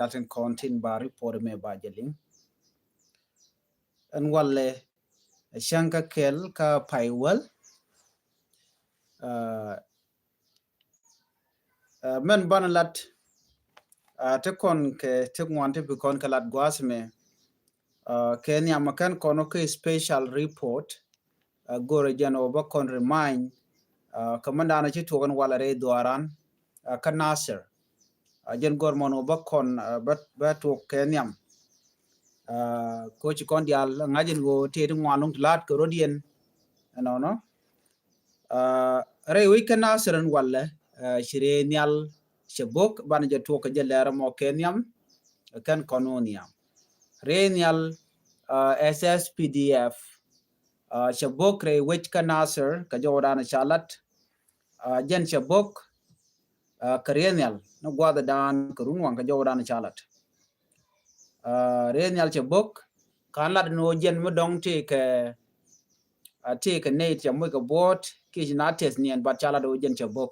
datin kontin ba report me ba jeling an walle shanka kel ka paiwal men banalat te kon ke te ngwante bi kon kalat gwasme Kenya makan kono ke special report gore jano ba kon remind kamandana ci togan wala re duaran ka Nasser jen gormono ba kon ba to Kenya ko ci kon dial ngajin go te ngwalung lat ko rodien no re wi ka Nasser wala shire nyal shabok ban je to ka jelera mo Kenya kan kononia Renyal SSPDF Shabok re which ka Nasser ka Jordan Chalat Jen Shabok Renyal no gwada dan kurunwang ka Jordan Chalat Renyal Shabok kan lat no jen modong te ka net jamu ka bot ki jinates nien bat Chalat o jen Shabok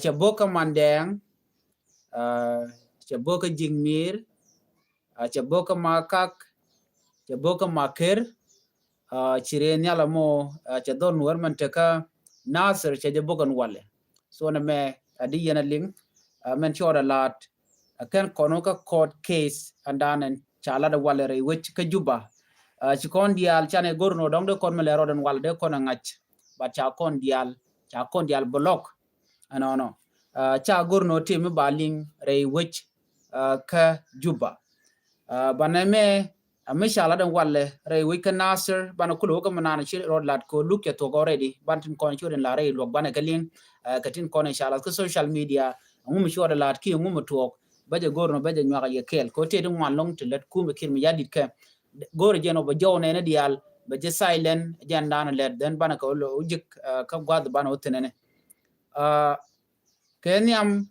Shabok ka mandeng Shabok ka jingmir Chaboka makak Chaboka maker chirenya lamo chadon warman teka Nasser chabokan wale so na me adi yana ling men chora lat kan kono ka court case andan en chala da wale re which ka juba chikon dial chane gorno dong de kon melero den wale de kon ngach ba cha kon dial block no cha gorno tim baling re which ka juba baname mishala dan walle re week Nasser bana kulo ko manana chi rod lat ko look ya to already bantin kon churen la re lok bana galin katin kon inshallah ko social media ngum shora lat ki ngum tok baje gorno baje nyaga ye kel ko te dum long te let kum kir mi yadit ka gor jeno ba jowne na dial baje silent jandana let den bana ko ujik ka gwad bana otenene kenyam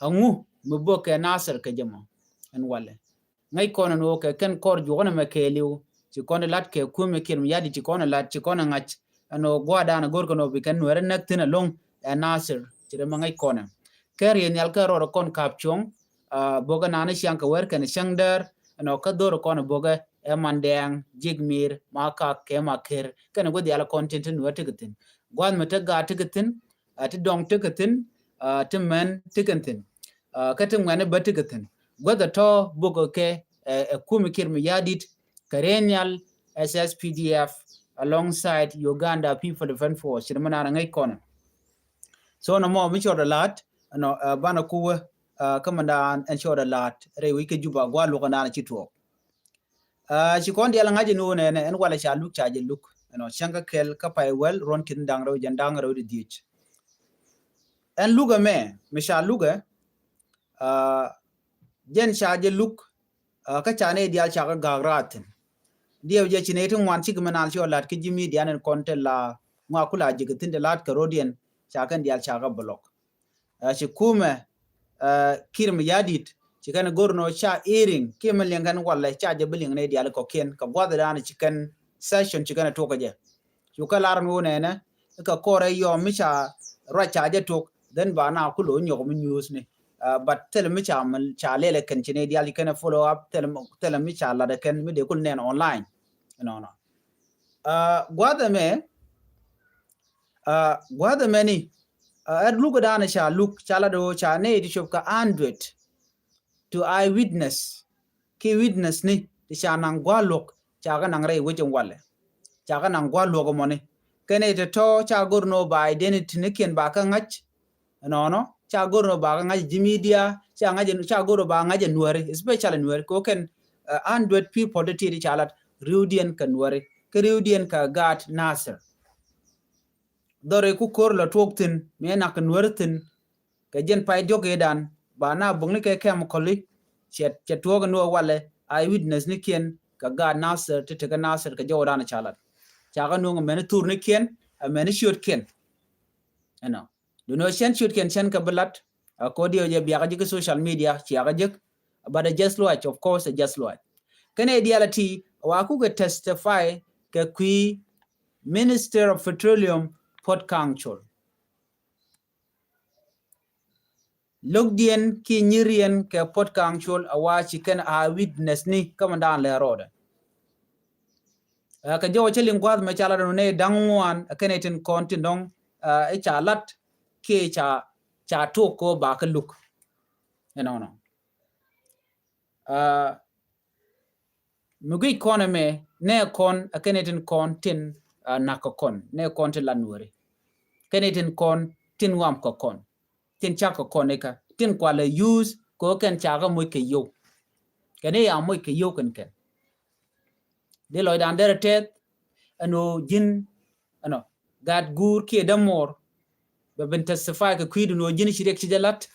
angu mbo ke Nasser ke jamo en walle ngai kono no ke ken kor jogona me keliu ci kono lat ke kume kin yadi ci kono lat ci kono ngach ano gwada na gorko no bi ken were nak tina long Nasser ci de ngai kono ker yen yal ka ro kon kapchong boga nana shanka wer ken shangder ano ka dor kono boga e mandeng jigmir maka ke maker ken go diala content no tigatin gwan meta ga tigatin ati dong tigatin timmen tigatin katim ngane batigatin gwada to bugo ke kumikir mi yadit Karenyal SSPDF alongside Uganda People Defense Force shirmana ngai kona so no mo mi choda lat no bana kuwa kamandan en choda lat re wi ke juba gwa lo kana ci to ci kon diala ngaji no ne en wala cha luk cha je luk no shanga kel ka pay wel ron kin dang ro jandang ro di dich en luga me mi sha luga jen shaje luk ka chane dial chaga gagratin dio je chine tun wan sig manal cho lat ki jimi dianen konte la ngwa kula jigatin de lat karodian chagan dial chaga block shi kuma kirm yadit chikan gorno cha earing kimen kan walla cha je biling ne dial ko ken ka gwada dan chikan session chikan to ka je yu ka lar no ne na ka kore yo mi cha ra cha je tok den ba na kulo nyog mi news ne but tell me lele kan chine dial can follow up tell me la de kan me de kul nen online no gwada me ni look dana sha look chala do cha ne di shop ka 100 to eyewitness ki witness ni di sha nang gwalok cha ga nang re wujin walle cha ga nang gwalo go mone kene to cha gorno ba identity ne ken ba ka ngach no cha gorno ba ngaji jimidia cha gorno ba ngaji nuare especially nuare ko ken 100 people de tiri chalat rudian kan nuare ke rudian ka gat Nasser dore ku kor la toktin me na kan nuartin ka jen pay joge dan ba na bungne ke kam kolli chet toga no wale I witness ni ken ka gat Nasser te ka Nasser ka jawdana chalat cha ga no men tour ni ken men shoot ken ano no shen shoot ken shen ka balat ko dio je biya ga social media ci ga jek bada just watch of course just watch kane diality wa ku ga testify ka qui Minister of Petroleum Port Council logdien ki nyirien ke podcast chol awa chicken a witness ni kamandan le roda ka jaw chelin gwad ma chala no ne dangwan kenetin kontin dong e chalat ke cha to ko ba ka luk no mugi economy ne kon kenetin kontin nakokon ne kontin lanwore kenetin kon tin wam ko kon tin cha ko kon eka tin kwa le use ko ken cha ga moy ke yo kene ya moy ke yo ken de loy dan der tet ano jin ano gad gur ke damor be ben testify ka kwidu no jin shirek chidalat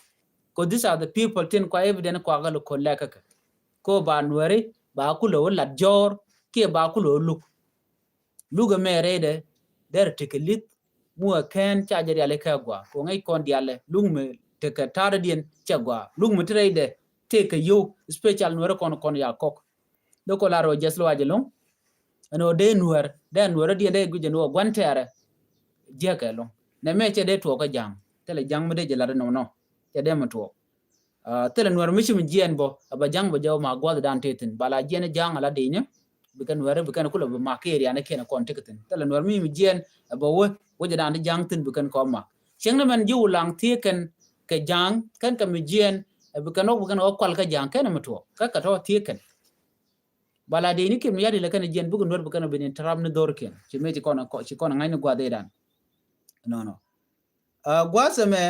ko these are the people tin kwa evidence kwa ga ko leka ko ba nwere ba ku lo lat jor ke ba ku lo luga mere de der tekelit mu ken cha jari ale ka gwa ko ngai kon diale lugme te ka tara dien cha gwa lugme trade te ka yo special nwere kon ya kok do ko laro jeslo ajelong ano de nuer dien de guje no gwantere je ka long na me che de to ka jang tele jang me de jela no che de mo to tele nuer mi chim jien bo aba jang bo jaw ma gwa dan tetin bala jien jang ala de nya bikan nuer bikan kula ba makeri ana ken kon tekin tele nuer mi jien aba wo je dan jang tin bikan ko ma cheng na man ju lang tie ken ke jang kan ka mi jien bikan o kwal ka jang ken mo to ka to tie ken bala de ni kim yadi la kan jien bugun nuer bikan benin taram ne dor ken ci me ci kon ngai ne gwa de dan no gwa same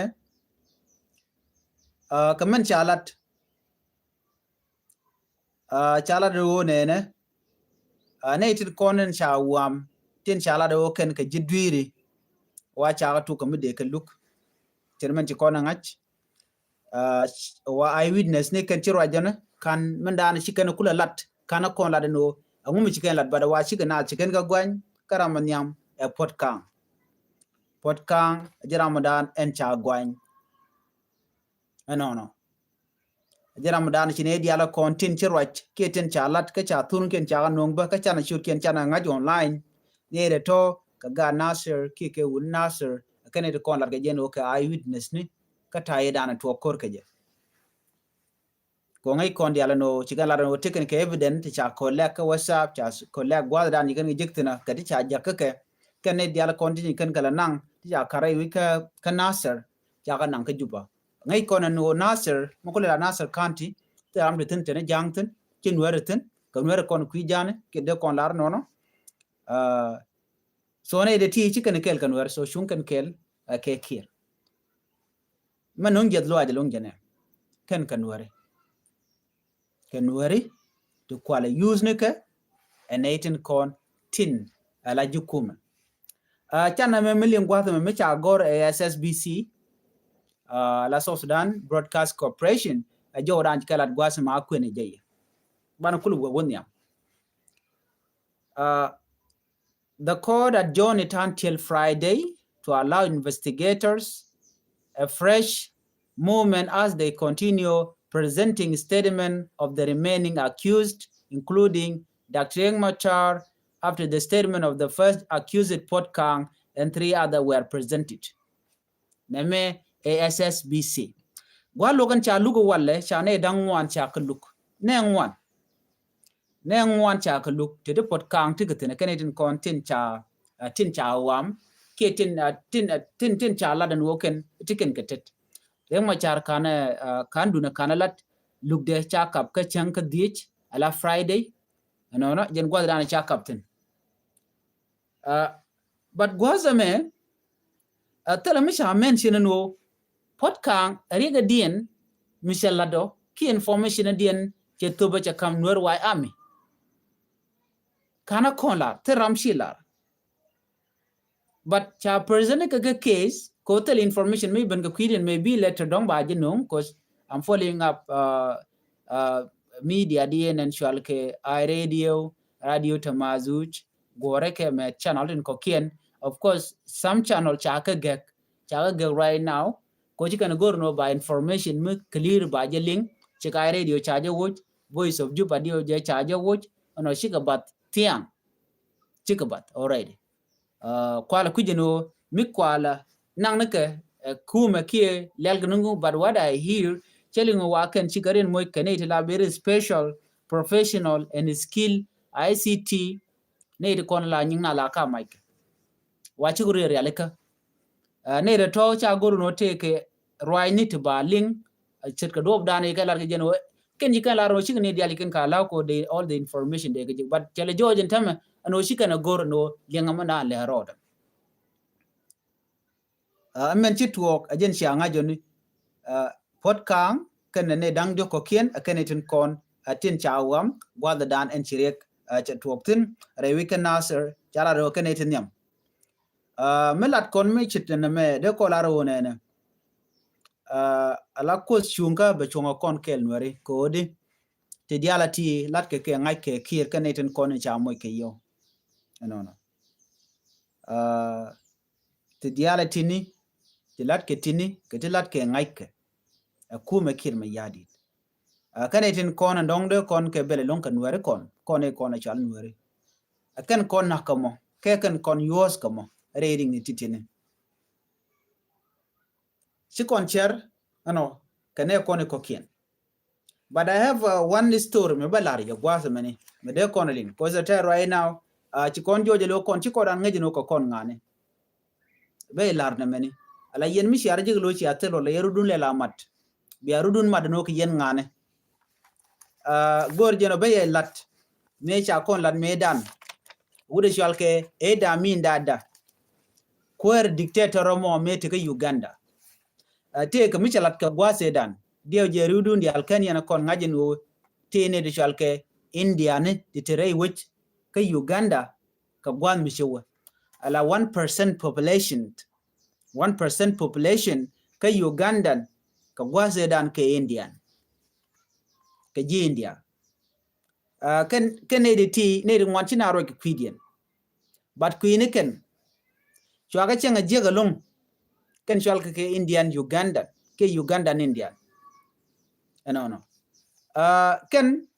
kaman chalat ro ne ne tin konen chawam tin chalat ro ken ka jidwiri wa cha tu kam de ka luk terman ci kon ngach wa eyewitness ne kan ci rajana kan man dan ci kan kula lat kana kon la no angum ci kan lat bada wa ci kana ci kan ga gwan karaman yam e potkang ramadan en cha gwan no ramadan ci ne diala kontin ci roj ke ten cha lat ka cha tun ken cha nong ba ka cha na shur ken cha na ngaj online ne de to ka ga nasir ke wun nasir kane de kon lat ga jeno ka eyewitness ni ka taye dana to kor ka je ko ngai kon diala no ci ga la no taken ke evidence cha ko la ka whatsapp cha ko la gwa dan ni kan jiktina ka ti cha ja ka kane diala kontin kan kala nang ti cha kare wi ka nasir cha ka nang ka juba ngai kon no nasir mo ko la nasir county te am de tin te ne jangten ci nuere tin ko nuere kon ku jane ke de kon lar no so ne de ti ci kan kel kan nuere so shun kan kel ke kir manon jed lo ajalong jane kan nuere to kwala use ne ka enatin kon tin ala jukuma chana me million gwa me cha gor SSBC la South Sudan Broadcast Corporation ajo ran kalat gwa sama kwene jaye bana kulu wonya the court adjourned it until Friday to allow investigators a fresh movement as they continue presenting statement of the remaining accused, including Dr. Riek Machar, after the statement of the first accused Potkang and 3 others were presented. Name ASSBC. Gwa logan cha lugo walle cha ne dangwan cha kuluk. Ne ngwan cha kuluk te de Potkang tigatin kenetin kon tin cha wam ke tin cha ladan woken tiken ketet. Riek Machar kan duna kanalat lugde cha kap ka chang ka dich ala Friday no jen gwa dana cha captain but gwazame tala misha mention no Potkang riga dien Michel Lado ki information dien ke toba cha kam nuer wai army kana konla teram shilar but cha present ka case Kotel information may ban kwidin maybe later don ba jinung cause I'm following up media dien and shalke radio tamazuch gore ke me channel in kokien of course some channel chaka gek right now ko jikan go no by information me clear ba je link chika radio charge watch voice of juba dio je charge watch ono shikabat tiang chikabat already kwala kujino mi kwala nang nake kuma kie lelgnungu but what I hear telling wa kan chikarin moy kanete la very special professional and skill ICT ne de kon la nyina la ka mike wa chi gure re aleka ne de to cha goru no teke roi ni to ba ling chet ka dob dane ka lar ke jeno ken ji kan la ro chi ne di alikin ka la ko de all the information de ke but tele jojen tama ano shi kana gor no lenga mana le roda men chi tuok ajen sia nga joni pot kang kan ne dang jo ko kien akene tin kon tin chawam gwa da dan en chirek cha tuok tin re weekend nasir chara ro kene tin yam melat kon me chit na me de ko la ro ne ala ko chunga be chunga kon kel nwari ko di te dialati lat ke ngai ke kir kene tin kon cha moy ke yo no te dialati ni te lat ke tini ke te lat ke ngai ke akume kir me yadi kane tin kon ndongde kon ke bele lon kan were kon e kon chal nwere akan kon nakamo ke kan kon yos kamo reading ni titine si kon cher ano kane kon ko kien but I have one story me balari ya gwasa mani me de kon lin ko za ta right now ci kon joje lo kon ci ko dan ngeji no ko kon ngane be lar na mani ala yen mi shar jiglo ci atelo le yerudun le lamat biya rudun madno ko yen ngane gor jeno be lat me cha kon lat medan wude shalke eda min dada kwer dictator mo mete ke Uganda te ke mi chalat ka gwase dan dio je rudun di alkania na kon ngajin wo tene de shalke India ne ditere which ke Uganda ka gwan mi shewa ala 1% population ke Ugandan ka gwase dan ke Indian ke ji India ken ne de ti ne de ngwan china ro ke kwidian but kwini ken chwaga chenga jega long ken chwal ke Indian Uganda ke Ugandan Indian no ken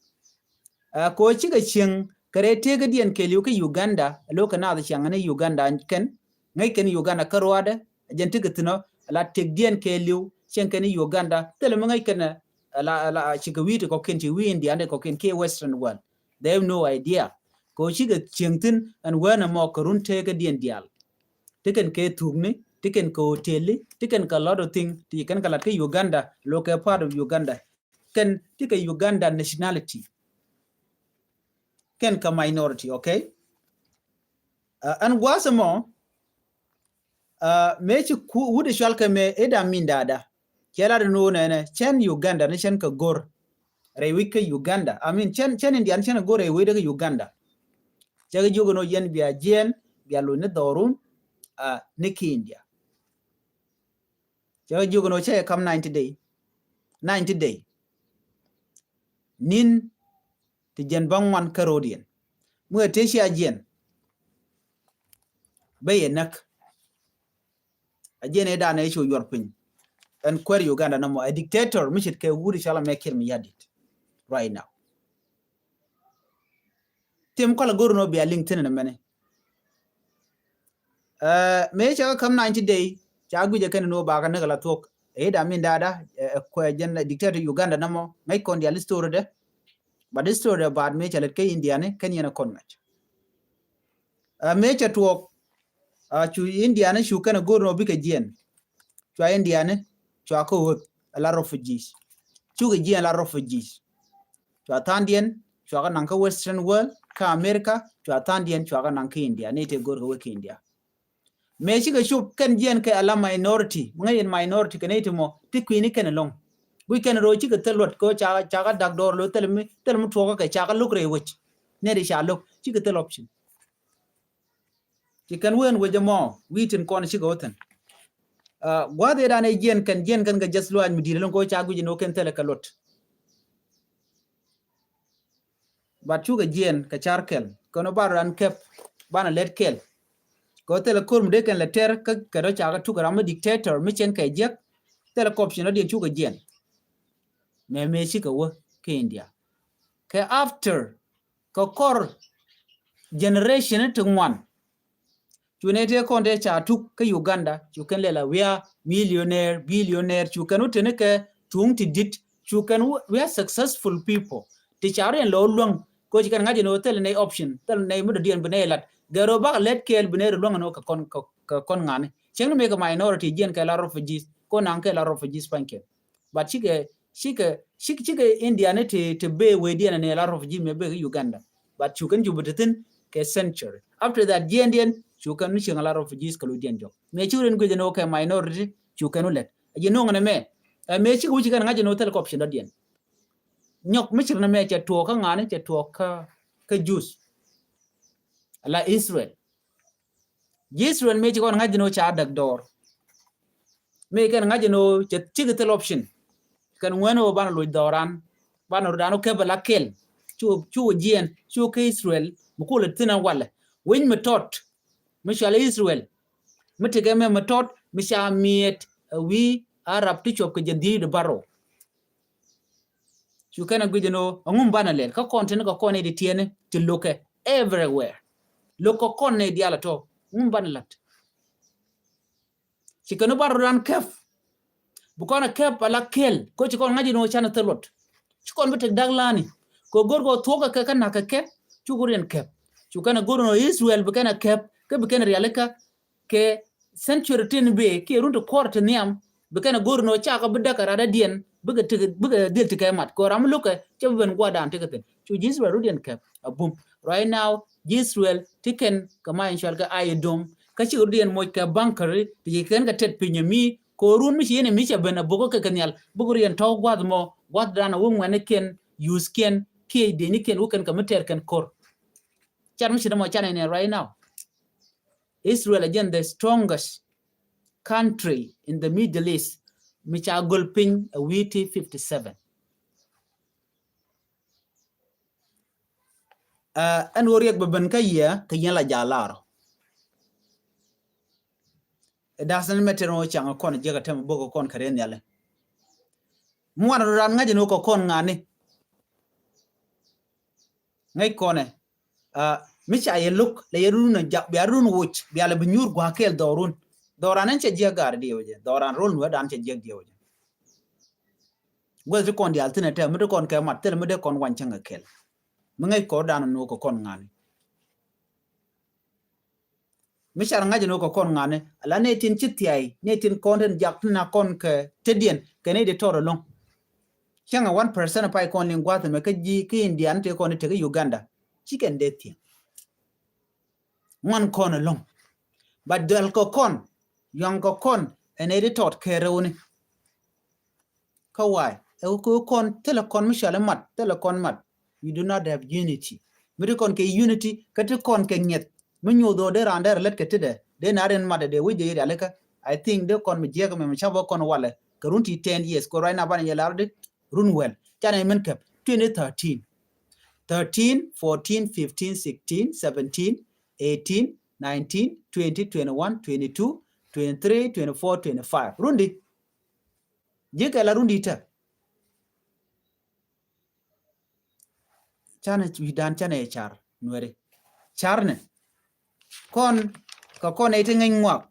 ko chiga cheng kare tega dien ke liu ke Uganda lo kana da changa ne Uganda ken ngai ken Uganda karwada jenti gitno la tek dien ke liu chen ken Uganda tele ngai ken la chiga witi ko ken ti wi India ne ko ken ke western world they have no idea ko chiga chengtin and when mo korun tega dien dial tiken ke tugni tiken ko hoteli tiken ka lot of thing tiken ka lat ke Uganda lo ke part of Uganda ken tika Uganda nationality ken ka minority okay and wasamo me chi ku wude shalka me eda min dada kela no ne chen Uganda ne chen ka gor re wike Uganda I mean chen Indian chen gor re wike Uganda chega jogo no yen bia jen bia lo ne dorun ne ki India chega jogo no che kam 90 day nin ti jen bangwan karodian mu te sia jen baye nak ajene da na isho yorpin and query Uganda no a dictator mishit ke wuri shala mekir mi yadit right now tim kola goro no be a LinkedIn na mene me cha kam 90 day cha guje ken no ba ka ne kala tok da min dada ko jen dictator Uganda namo ngai kon dia story de but this story about me cha let ke India ne ken yana kon match me cha tok chu India ne shu kana goro no bi ke jen chu India ne chu ko la refugees chu ke jen la refugees chu atandien chu ka nan ka western world ka America chu atandien chu ka nan ka India ne te goro ke India me shi ga shu kan jen kai ala minority ngai in minority kan ite mo ti kwini kan long we can ro chi ga telot ko cha ga dak dor lo telmi to ka cha ga luk re wich ne ri sha luk chi ga tel option ti kan wen we jamo we tin kon shi ga wotan gwa de da ne jen kan ga just lo an mi dilon ko cha gu ji no ken tele ka lot but chu ga jen ka charkel kono bar ran kep bana let kel ko tele kurm de kan la ter ka do cha ga tu ga dictator mi chen kai jek tele corruption no de chu ga jen me shi ka wo ke India ke after ko kor generation to one chu ne te kon de cha tuk ka Uganda chu kan le la we are millionaire billionaire chu kan utene ke tung ti dit chu kan we are successful people ti chare lo long ko ji kan ngaje no tel ne option tel ne mu dien bene lat garo ba let kel bene lo no ka kon ngane cheng me ka minority gen ka la refugees ko nan ka la refugees panke but chike India ne te be we dien ne la refugee me be Uganda but chu kan jubutin ke century after that Indian chu kan ni cheng la refugees ka lo dien jo me churen ko je no ka minority chu kan let je no ngane me chi ku chi kan ngaje no tel ko option dien nyok mi chirna me che tuo ka ngane che tuo ka juice la Israel me chi kon ngaje no cha dak dor me kan ngaje no che chigital option kan weno ban lo doran ban rodano ke bala kel chu jien chu ke Israel mu ko le tina wala wen me tot me shala Israel me tege me tot me sha miet wi arab ti chop ke jadi de baro chu kana guje no ngum bana len ka content ko kone di tiene ti loke everywhere loko konne di ala to ngum bana lat ci kanu baro ran kef bu kona kef ala kel ko ci kon ngaji no chana telot ci kon betek daglani ko gorgo toka ka kana ka kef chu goren kef chu kana gorno Israel bu kana kef ke bu kana realeka ke century tin be ke runto korte niam bu kana gorno chaka bu dakara da dien buga del ti kaymat ko ram luka ci ben gwadan tikaten chu Israel rudien kef abum right now Israel tiken kama inshal ka ayedom ka ci rudien moy ka bankari ti ken ka tet pinyami ko run mi yene mi cha ben bugo ka kanyal bugurien taw gwad mo gwad dana won wane ken use ken ke de ni ken wuken ka meter ken kor chan mi shida mo chan ne right now Israel again the strongest country in the Middle East mi cha golpin a witi 57 an woriek beben ka yela jalaro dasan metero changa kon jega tem bogo kon karen yale muan ran ngaje no ko kon ngani ngai kone mi cha yeluk le yeruna biarun wuch biala binyur gwa kel doran che jegar dioje doran rol no dan che jeg dioje gwe kon di alternative mi kon ka mat tel mi de kon wanchanga kel mi ngai ko dan no ko kon ngani mi char ngaje no ko kon ngane ala ne tin chitiai ne tin content jak na kon ke tedien ke ne de toro long changa 1% pa kon lingwa te me ke ji ke indian te kon te Uganda chicken de ti one kon long but dal ko kon yang ko kon ene de tot kerewni kawai e ko kon telecom mi chale mat telecom mat you do not have unity mi kon ke unity ke te kon ke nyet munyo do de rander let ketede de naren made de wije yele aleka I think de kon mi jega me chabo kon wale karunti 10 years ko right now ban yelarde run well chane men kep 2013 13 14 15 16 17 18 19 20 21 22 23 24 25 rundi jega la rundi ta chane widan chane char nwere charne kon ka kon eti ngai ngwak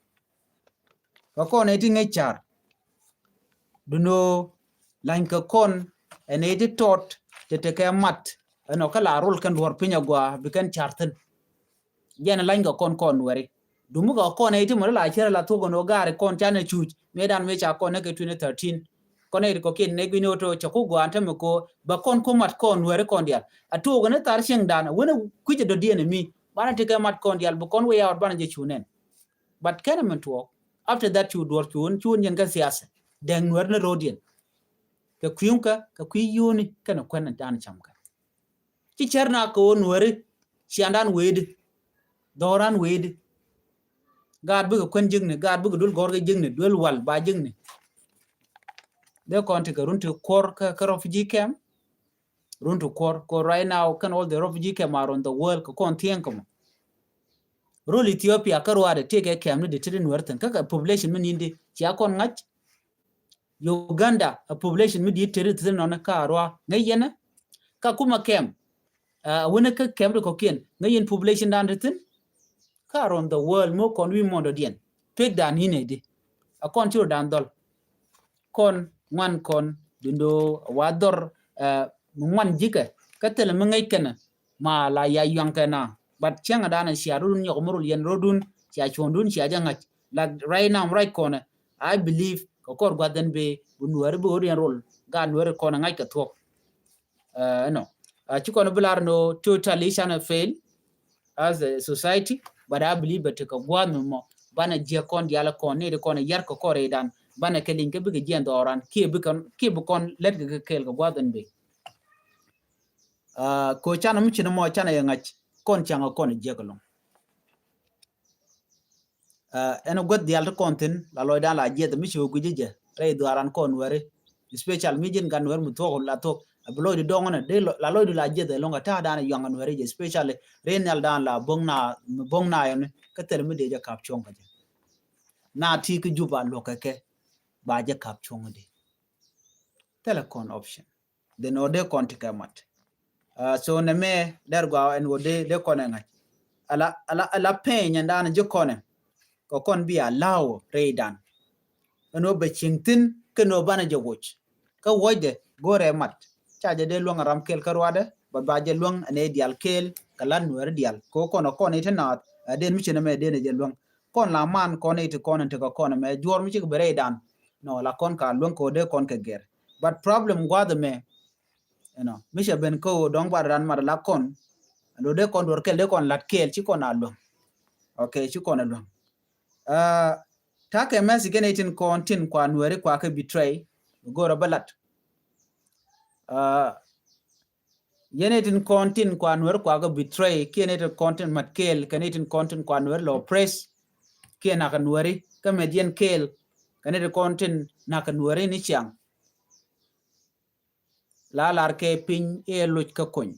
ka kon eti ngai char duno lain ka kon eti tot te ka mat ano kala rol kan wor pinya gwa bikan charten jena lain ka kon wari dumu ka kon eti mo la chira la to gono gare kon chane chuj medan me cha kon ke 2013 kon eti ko kin ne gwino to chako gwa antame ko ba kon ko mat kon wari kon dia atu gone tar sheng dana wona kuje do diene mi bana teke mat kon dial bu kon we out bana je chunen but kana man to after that you do chun yen ka siasa den wer na rodien ka kuyunka ka kuyuni kana kwana dan chamka ci cerna ko nwere ci andan wede doran wede gad bu ko kon jingne gad bu dul gorga jingne dul wal ba jingne de kon te runtu kor ka refugee camp runtu kor right now can all the refugee camp around the world ko kon tien ko role Ethiopia karwade take camp ni de tin werten kaka population min indi ci akon ngach Uganda a population mi di tere tin non ka arwa ngayena ka kuma camp wona ka camp ko kien ngayen population dan tin around the world mo kon wi mondo dien pek dan hine di akon chur dan dol kon ngwan kon dindo wador ngwan jike katel mengai kana ma la ya yang kana but changa dana siarun nyok murul yen rodun sia chondun sia jangat like right now right corner I believe ko kor gwaden be bunwar bo yen rol ga nwar kona ngai ka thok no chikono bular no totally shana fail as a society but I believe but ko gwanu mo bana je kon diala kon ne de kon yar ko kore dan bana kelin ke bige jendo oran ke bu kon let ke kel ko gwaden be ko chana mu chino mo chana yangach kon changa kon je ko long eno god dial kontin la loy dan la je de mi chu gujije re duaran kon ware special mijin gan wer mu to la to bloy de dongona de la loy la je de longa ta dan yangan ware je special renal dan la bongna yon ka tel mi de je kap chong ka je na ti ku juba lo ka ke ba je kap chong de telecom option de no de konti ka mat so na me der gwa en wode de konenga ala penya dan je konen ko kon bia law redan no be chingtin ke no bana je woch ka wode gore mat chaje de luang ram kel karwade ba je luang ane dial kel kalan wer dial ko kono kon itenat den mi chene me den je luang kon la man kon ite kon te ko kon me jor mi chik beredan no la kon ka luang ko de kon ke ger but problem gwade me mi che ben ko dong ba ran mar la kon lo de kon dor kel de kon lat kel chi kon alo okay chi kon alo ta ke mes genetin kontin kwa nwere kwa ke betray gora balat genetin kontin kwa nwere kwa ke betray genetin kontin matkel genetin kontin kwa nwere lo press ke na ka nwere ka median kel genetin kontin na ka nwere ni chang la lar ke pin e luch ka kon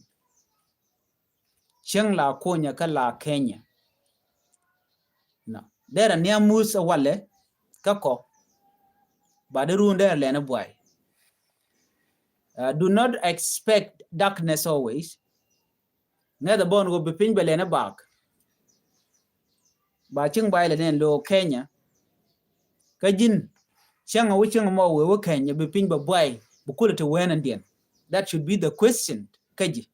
chang la konya ka la Kenya no dera nia musa wale kako badiru ndere lene boy do not expect darkness always ngada bon go bipin belene bak ba ching bay lene lo Kenya kajin changa wuching mo we Kenya bipin ba boy bukule to wen ndien that should be the question kaji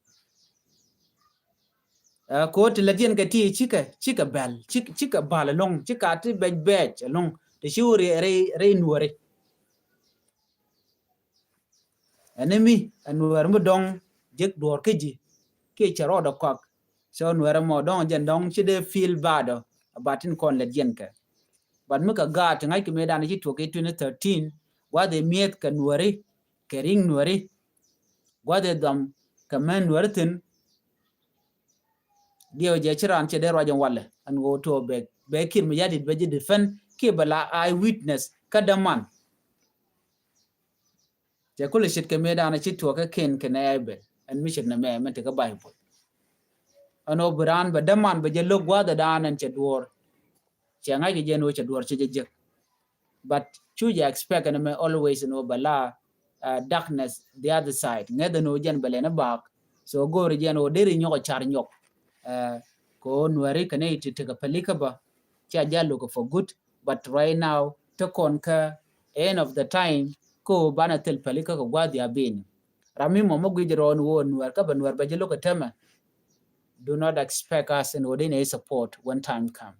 ko te ladien ka ti chika bal chika bal long chika ti bej long te shuri re nuore enemy anuar mo dong jek dor keji ke charo da kok so nuar mo dong jen dong chide feel bad abatin kon ladien ka but muka gat ngai ke medan ji to ke 2013 wa de miet ka nuore ke ring nuore wa de dam ka men nuartin dio je chiran che der wajan walle an go to be kir mi yadit be je defend ke bala eye witness kadaman je kule shit ke medana chi to ka ken ke naebe an mi shit na me man te ka bible ano bran ba daman be je logwa da danan che dor che ngai ke je no che dor che je but chu je expect and me always no bala darkness the other side ngeda no jen bele na bak so go re je no deri nyoko char nyok ko nwari kane ite ka palika ba cha jalo ko for good but right now to konka end of the time ko bana tel palika ko gwadi abin rami mo mogijro on won nwar ka banwar ba jelo ko tema do not expect us and within a support when time come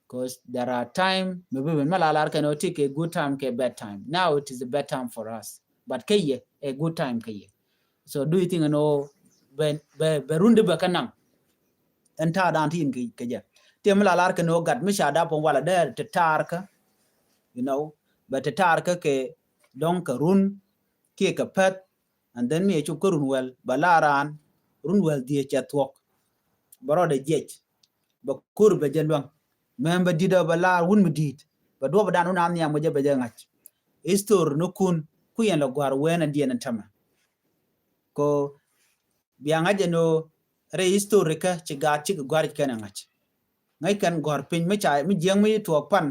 because there are time maybe when malalar can take a good time ke bad time now it is a bad time for us but kay a good time kay so do you think be runde ba kanang enta dan tin ke je tem la lar ke no gat mi shada pon wala der te tarka you know but te tarka ke don ka run ke ka pet and then me chu kurun wel balaran run wel die che twok baro de je ba kur be je lwang member dida balar wun medit ba do ba dan un am nyam je be je ngach istor no kun ku yen la gwar wena dien tama ko bianga je no re historika ci ga ci gwar kana ngach ngai kan gor pin me cha mi jeng mi to pan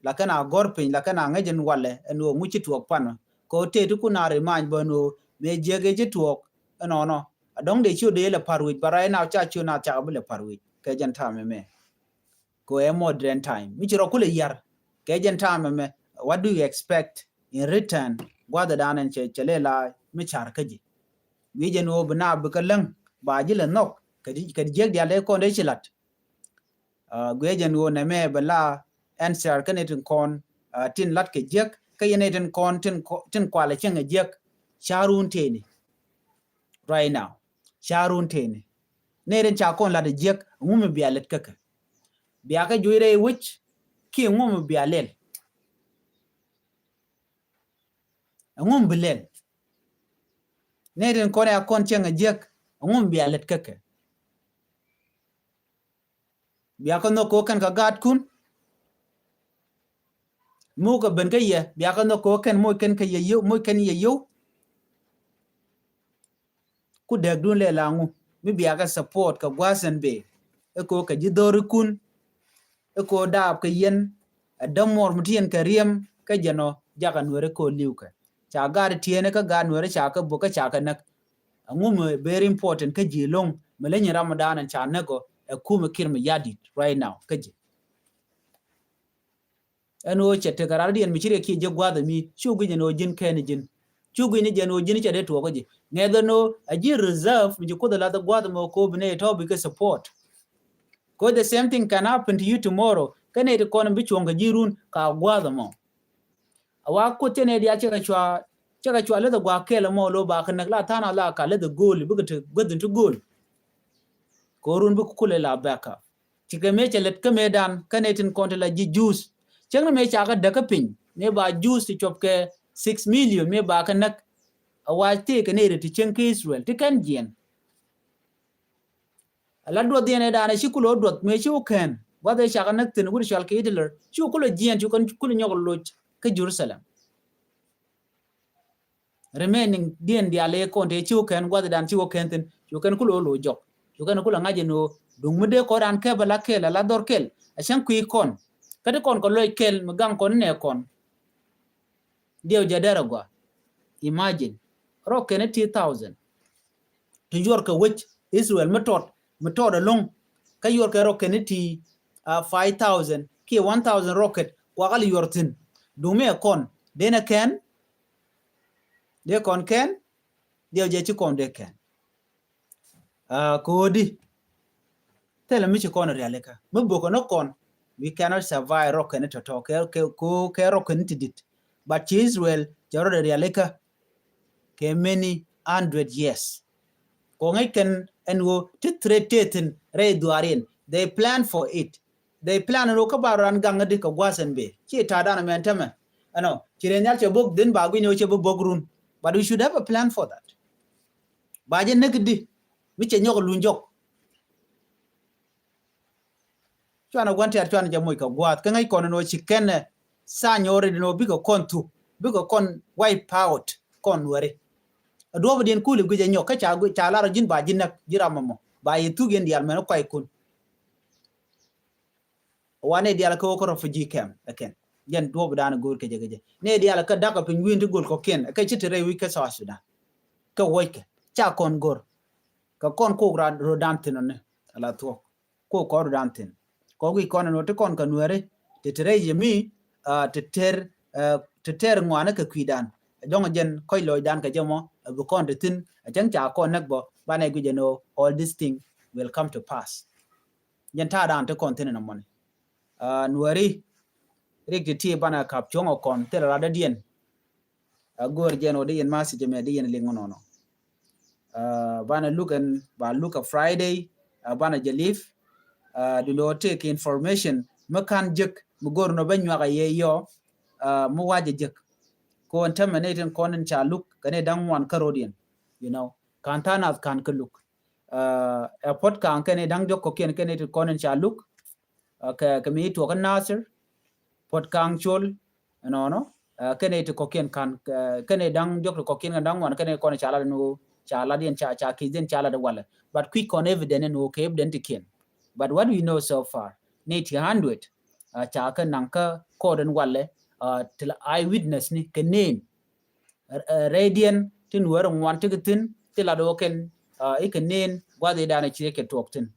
la kana gor pin la kana ngajen wale eno mu ci to pan ko te tu kunare man bono me jege ci to no adong de chu de la parwi barai na cha chu na cha bele parwi ke jan ta me ko a modern time mi chiro kule yar ke jen time me what do you expect in return gwada danan chele la mi char kaji wi jen wo bna bukalang ba jile nok kadi jeg dia le ko de chilat gwe jen wo na me bala answer kanetin kon tin lat ke jeg kayeneten kon tin kwala chenga jeg charun teni right now charun teni neren cha kon la de jeg ngum bialet kaka biya ka joyre wich ki ngum bialel ngum bilel neren kon ya kon chenga jeg ngum bialet kaka biya ka no ko kan ka gat kun mu ka ben ka ye biya ka no ko kan mo kan ka ye yo mo kan ye yo ku deg dun le langu mi biya ka support ka gwasan be e ko ka jidori kun e ko daab ka yen adamor mutien ka riem ka jano jaka nwere ko liuka cha gar tiene ka gar nwere cha ka buka cha ka nak ngum very important ka jilong melenyi ramadan cha nego e kuma kirmi yadi right now ka ji eno chete karadi en michire ki je gwada mi chugu jeno jin ken jin chugu ni jeno jin che de to ko ji ngeda no aji reserve mi ko da la gwada mo ko bne to bi ka support ko the same thing can happen to you tomorrow kane de kon bi chonga jirun ka gwada mo awa ko tene dia cheka chwa le da gwa kele mo lo ba kan la tana la ka le da goal bi ka godin to goal ko run bi kule la baka tika me chelet ka medan kane tin kon la ji juice chengna me cha ka daka pin me ba juice ti chop ke 6 million me ba ka nak awa te ka ne ti chen ke Israel ti kan jien ala do de ne da na shikulo do me chu ken wa de cha ka nak tin gur shal ke Hitler chu kulo jien chu kan kulo nyogol lo ke Jerusalem remaining dien dia le kon te chu ken wa de dan chu ken tin chu kan kulo lo jok chu kan kulo ngaje no dung mude ko dan ke bala ke la dor kel ashan ku ikon kadi kon ko loy kel magang kon ne kon dio jadara gwa imagine rock ne 2000 to yor ka wich Israel metod long ka yor ka rock ne 5000 ki 1000 rocket wa gal yortin dume kon dena ken de kon ken dio je ci kon de ken kodi tele mi ci kon realeka mo boko no kon we cannot survive rock and to talk ke rock and did but Israel jaro de realeka ke many 100 years ko ngai ken enwo titretetin re duarin they plan for it they plan ro ka baran ganga de ka gwasan be ki ta dana men tama ano kirenyal che bog din ba gwi no che bogrun but we should have a plan for that ba je negdi mi che nyog lunjok chwana gwante chwana jamoy ka gwat ka ngai kono no chiken sa nyore no bigo kontu bigo kon wipe out kon wore adobo den kuli guje nyoka cha la rajin ba jinnak jiramamo ba yitu gen dial men ko ikun wane dial ko ko refugee camp again yen dobo dana gor ke jegeje ne dial ka daka pin windu gol ko ken ka chitere wi ka sa sudan ka woyke cha kon gor ka kon ko rodantin ne ala to ko rodantin ko gi kono no te kon ka nuere te tere yemi te ter ngwana ka kwidan dong jen koy loy dan ka jamo bu kon de tin jang cha kon nak bo bane gu jeno all this thing will come to pass yen ta dan te kon tin na mon nuere rik ti bana kap chongo kon te la da dien gor jeno de yen masi jeme de yen lingono no bana look a Friday bana jelif do not take information makan jek mu gorno banyu ga yeyo mu waje jek ko terminating konin cha look kane dan wan karodian you know kantana kan ka look airport kan kane dan jok ko ken kane konin cha look ka mi to kan nasir pot kan chol no kane to ko ken kan kane dan jok ko ken dan wan kane konin cha la no cha la dien cha kizen cha la de wala but quick on evidence no ke evident ken. But what we know so far, 100 cha ka nanka koden walle til eyewitness ni ke name radiant tin wero wan tigitin tila do ken ike nen gwade dana chire ke toktin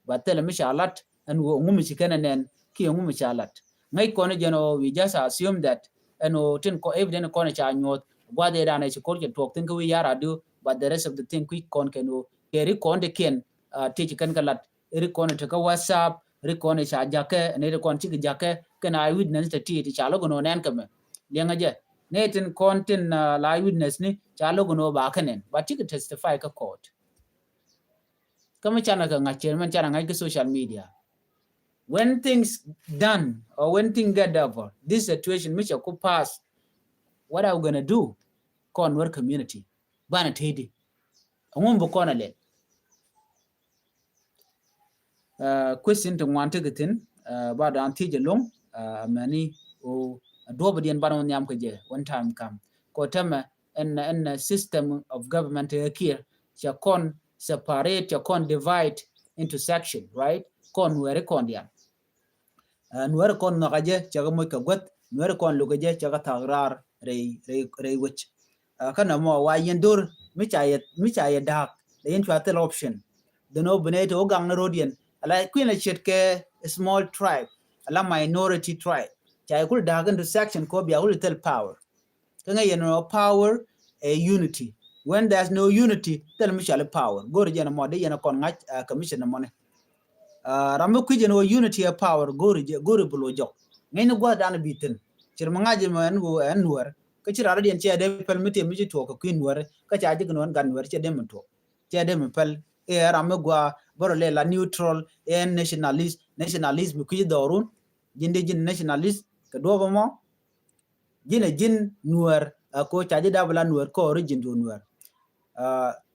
but tele mishalat and ngum chi kana nen ki ngum cha lat ngai ko ne jeno we just assume that tin ko evident ko ne cha nyot gwa de da ne chi ko ke tok tin ko we yara do but the rest of the thing quick kon keno ke ri kon de ken ti chi kan kalat ri kon te ka whatsapp ri kon cha jake ne ri kon chi jake kana I witness te ti cha lo no nen kame lenga je ne tin kon tin la witness ni cha lo no ba kanen ba ti ka testify ka court kama chana ka ngachen man chana ngai ka social media when things done or when things get over this situation which could pass what are we going to do conward community bana tedi ngum bo kona le question to want to getin ba da anti je long mani o do badian bana nyam ka je one time come ko tama en system of government here cha kon separate cha kon divide into section right kon were kon dia nuwer kon no gaje cha mo ka got nuwer kon lu gaje cha ka tagrar rei wich kana mo wa yendur mi cha ye dak the intratel option the no beneto gang na rodian ala queen la chet ke small tribe ala minority tribe cha kul dagan to section ko bia will tell power kanga no power a unity when there's no unity tell me shall power go rejena mo de yena kon ngach commission mo ne ramu kujeno unity of power go bulo jok ngene go dan bitin cir mangaje man go anwar ka cir aradian ci ade pel miti mi to ko queen war ka ci aji gon gan war ci dem to ci ade pel e ramu go boro le la neutral and nationalism ku dorun jinde jin nationalist ka do mo jin nuar ko ci aji dabla nuar ko origin do nuar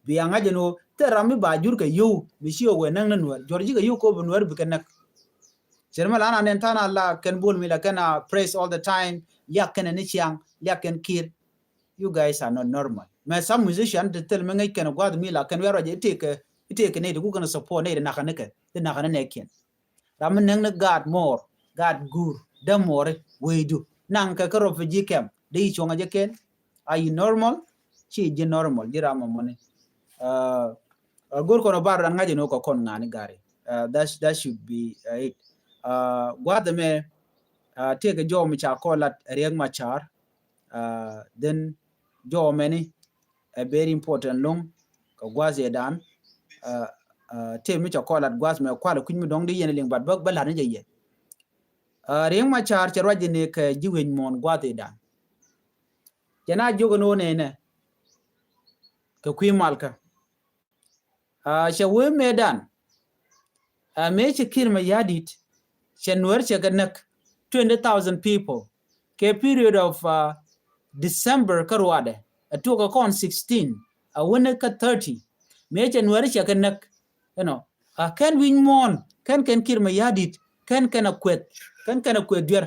biya ngajeno te rami ba jur ka yu mi shi o nan nuar jorji ka yu ko nuar bi kanak Sherma lana nentana la ken bul mi la kana praise all the time ya ken ni chiang ya ken kir you guys are not normal me some musician to tell me ngai ken gwad mi la ken wero je take ne du kana support ne na kana ne ken ram nang na god more god gur da more we do nang ka ka refugee camp de chonga je ken are you normal chi je normal jira ma mone gur kono bar ngaje no ko kon ngani gari that should be it gwada me take jo mi cha kolat riang machar then jo many a very important long ko gwaze dan te mi cha kolat gwaz me kwala kunmi dong de yen ling bad bak bala ne je riang machar charwaje ne ka jiwen mon gwade dan jana jogo no ne ka kwi malka shawe medan me chikir ma yadit January chaganak 20,000 people ke period of December karwade atuka kon 16 awone ka 30 me January chaganak can win mon kan kirma yadit kan akwet dur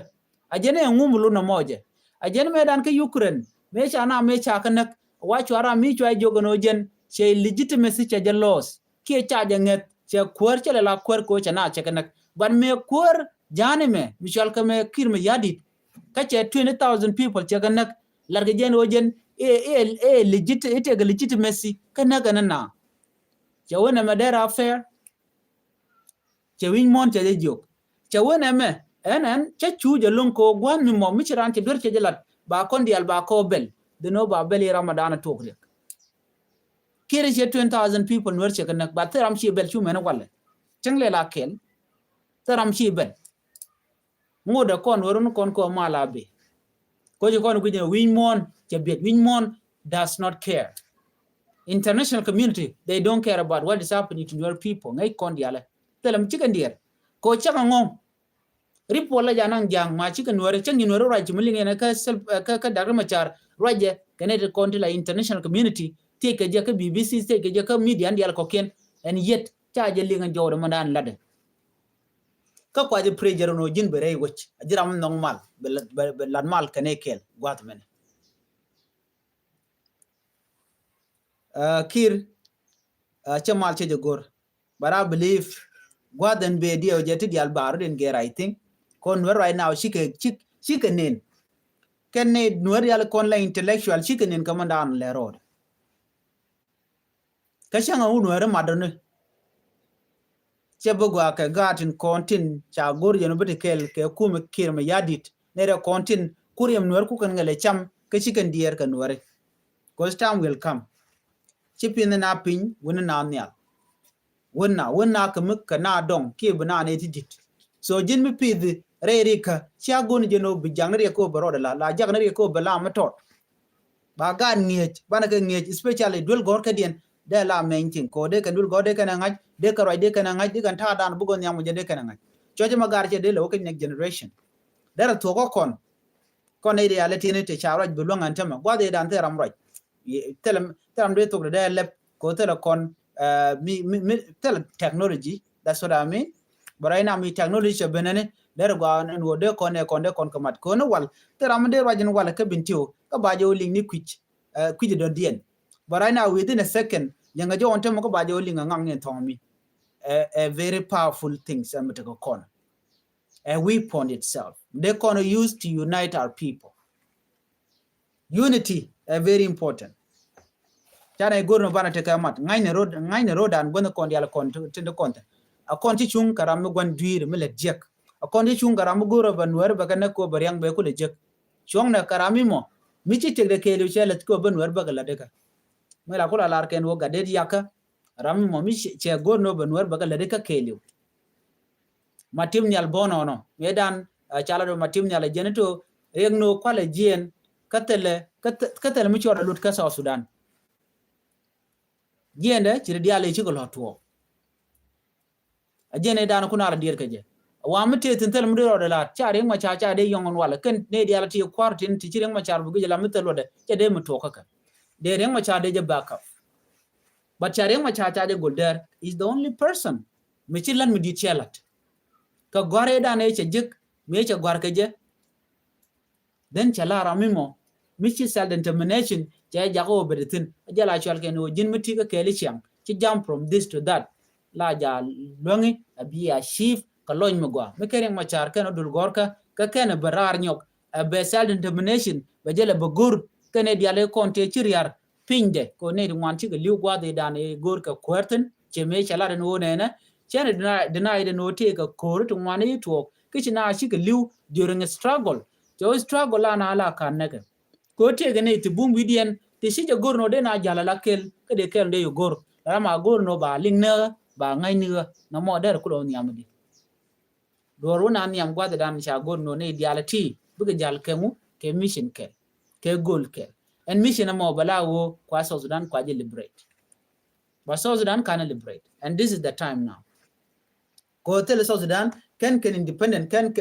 ajene ngumulu na moje ajene medan ka Ukraine me chana me chakanak wachwara mi chwa jogono jen che legitimacy cha jalos ke cha janget che kwar chela la kwar ko chana chakanak ban me kur jane me michal ka me kirme yadit ka che 20,000 people che ganak larga jen ojen legitimacy kana na che wona madera fair che win mon che jok che wona me enen che chuje lon ko gwan mi mo michiran che dur che jelat ba kon dial ba ko bel de no ba bel ramadan tokre kire che 20,000 people nur che ganak ba teram che bel chu mena wala chengle la kel taram chi ben ngoda kon worun kon ko malabe ko je kon guje winmon je bet winmon does not care international community they don't care about what is happening to your people ngai kon diala telam chicken dear ko chaka ngom ripola janang jang ma chicken wore changi wore raj mulinge na ka dagar machar raje kanete kon la international community take je ka BBC take je ka media ndial ko ken and yet cha je linga jawdo mandan lade ka kwaje prejero no jin bere woch ajiram normal be lan mal kanekel gwat men kir chamal che jogor but I believe gwaden be dio jeti dial baru den ger I think kon right now shikanen kenne nuer yal kon la intellectual shikanen kamandan le road ka shanga nuer madone chebugwa ka gatin kontin cha gor jeno betikel ke kum kirma yadit nere kontin kuriyam nuwer ku kan ngale cham ke chicken dier kan nuwer cause time will come chipin na pin wona na nyal wona ka na dong ki bana ne tidit so jin mi pid rerika cha gon jeno bijangre ko baroda la jagre ko bala matot ba ga ngej bana ka ngej especially dul gor ka dien de la mentin ko de kan dul gor de kan ngaj de ka roy de kan ngaj de kan ta dan bu gon yam je de kan ngaj choje magar che de lo ka next generation dara to ko kon ne reality ne te cha roj bu lo ngan tama gwa de dan te ram roj telam de to de lep ko te la kon mi tel technology that's what I mean but right now mi technology benene der gwa en wo de kon kamat ko no wal teram de rajin wala ka bintiu ka bajo ling ni kwij do dien but right now within a second yanga jo onte mo ko bajo ling ngang ne thong mi a very powerful thing am to go kon a weapon itself they can use to unite our people unity very important chana igorno bana te kamat ngaine road an gona kon yala kon tinde konta a kon ti chung karam gon duire mele jek a kon ti chung karam goro banwer ba kana ko baryang be ko le jek chung na karami mo mi ci tegde kelu chele ko banwer ba la de ka mela ko la lar ken wo gade yaka rami mo mi che gorno banwer ba la de ka kelu matim nyal bono no medan chala do matim nyal jeneto regno kwale jien katele mi chora lut ka South Sudan jende ci diale ci ko lotwo ajene dan kuna la dir kaje wa mete tentel mu do la chaare ma cha de yongon wala ken ne diala ti quartin ti cireng ma char bu gela mitelo de ce de mu to kaka de reng ma cha de je backup but chareng ma cha de golder is the only person me ci lan mi di chelat ka gore dan e ce jik me ce gor kaje then chala ramimo mi ci self determination je jago bedetin jala chwal ken o jin miti ka keli chiang ci jump from this to that la ja longi abia chief ka loñ mi gwa me kereng ma char ken dul gorka ka ken barar nyok be self determination be jele be gur ken diale konte ci riar pinde ko ne ngwan ci ga liu gwa de dan e gorka kwerten ce me chala den wo ne na chen deny de no te ka kor to ngwan yi to ki na ci ga liu during a struggle to struggle la na ala kan ne ko te gane ti bum widien ti sije gorno de na jala lakel ke de kel de yo gor rama gorno ba lingna ba ngai ni na mo der ko do nyamdi doru na nyam gwa de dan sha gorno ne diala ti buga jal kemu ke mission ke goal ke and mission mo bala wo kwa South Sudan kwa je liberate but South Sudan can liberate and this is the time now ko tele South Sudan can independent can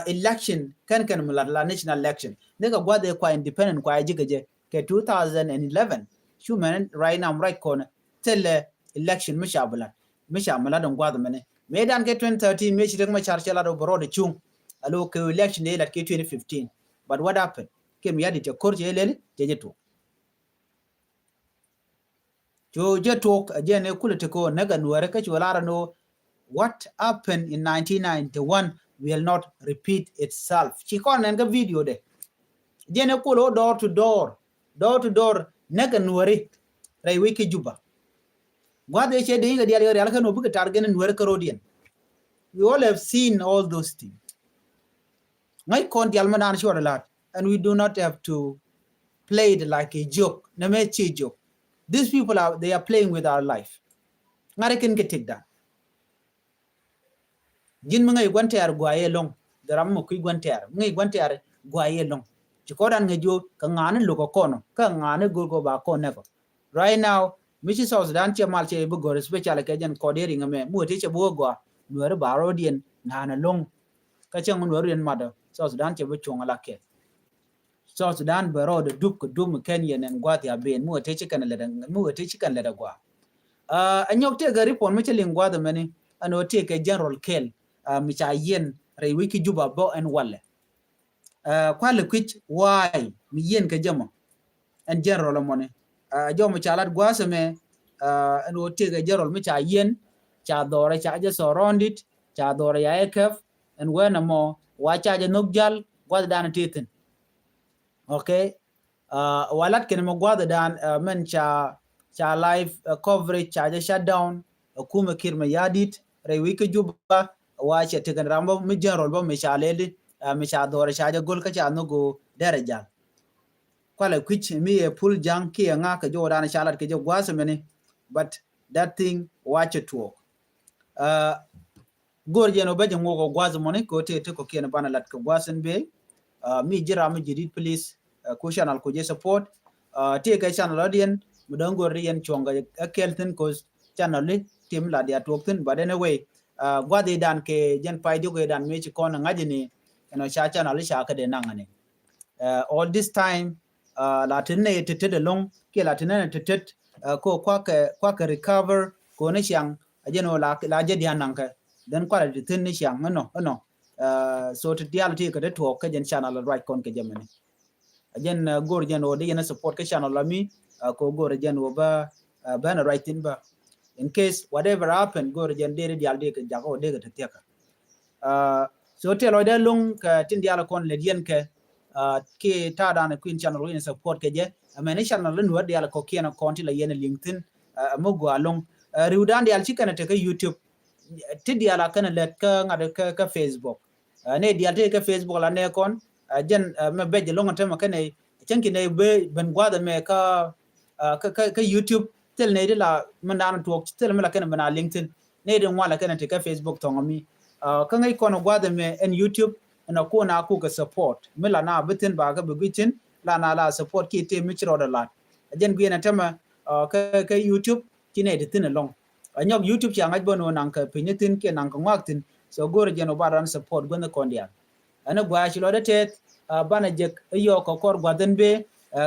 election can mulala national election nega gwa de kwa independent kwa jigeje ke 2011 human right now right corner tele election mishabala don gwa de mene medan ke 2013 me shi ma charchela do bro de chung alo ke election de la ke 2015 but what happened ke mi yadi te korje lele jeje to ajene kulete ko naga nuare ka cholara no what happened in 1991 will not repeat itself. She kon nga video de. Jene kulo door to door nega nuari rai wiki juba. Gwade che de inga diari ala kanu buka targene nuari karodian. We all have seen all those things. Ngai kon di almanan short a lot and we do not have to play it like a joke. Name che joke. These people they are playing with our life. Ngare can get take that. Jin ngay gwanter gwaye long daram mo kuy gwanter ngay gwanter gwaye long ci ko dan nga jo ka ngane lu ko kono ka ngane gol ko ba ko ne ko right now michi South Sudan che mal che bu gore special ke jan ko deri ngame mu te che bo gwa nuer baro dien na long ka che ngun nuer ma da South Sudan che bu chonga la ke South Sudan baro de dub ko dum Kenya nen gwa ti aben mu te che kan le da gwa anyok te ga report mi che lingwa da mani ano te ke General Kel micha yen rai wiki juba bo en walle kwale kwich why mi yen ka jama en general money jomo chalat gwasame en wote ga general micha yen cha dore cha je surrounded cha dore ya ekef en wena mo wa cha je nogjal gwada dan titin okay walat ken mo gwada dan men cha live coverage cha je shutdown kuma kirma yadit rewi ke juba wa che tegan rambo mi jarol bo mishaleli mishadore shaja gol ka cha no go daraja kwala kwich mi e pul jang ki nga ka jo dana shalat ke jo gwasmene but that thing watch it work gorjeno baje ngogo gwasmone ko te ko kien bana lat ko gwasen be mi jira mi jidit please ko channel ko je support te ka channel odien mudongo rien chonga kelten ko channel tim la dia tokten but anyway gwade dan ke jen paydo ke dan mechi kono ngajini no cha channel sha ka de nangane all this time latine tete long ke latine tete ko kwa ka recover ko ne siang ajeno la je dia nanka den kwa de tin ne siang no so to reality ka de to ka jen channel right kon ke jamani ajen gor jen o de support ka channel la mi ko gor jen o ba na right in ba in case whatever happen gor jen de dial de ka jago de ka tiaka so te lo de long ka tin dial kon le jen ke ke ta dana queen channel in support ke je amene channel nu dial ko kiena konti la yen linkedin mo go along riudan dial chikana te ka youtube ti dial kana let ka ngade ka facebook ne dial te ka facebook la ne kon jen me beje longa tema kane chanki ne be ben gwada me ka youtube tel ne la mandana tok tel me la kana bana linkedin ne de wala kana te ka facebook to ngami ka ngai kono gwada me en youtube na ko na ku ka support mila na bitin ba ga bigitin la na la support ki te michro da lat jen gina tema ka youtube kine de tin long anyok youtube ya ngaj bono nan ka pinyitin ke nan ka ngwaktin so gore jeno baran support gona kondia ana gwa shi lo da tet bana je yo ko kor gwaden be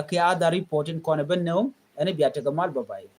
ke ada reporting kono benno ana biya ta gamal babai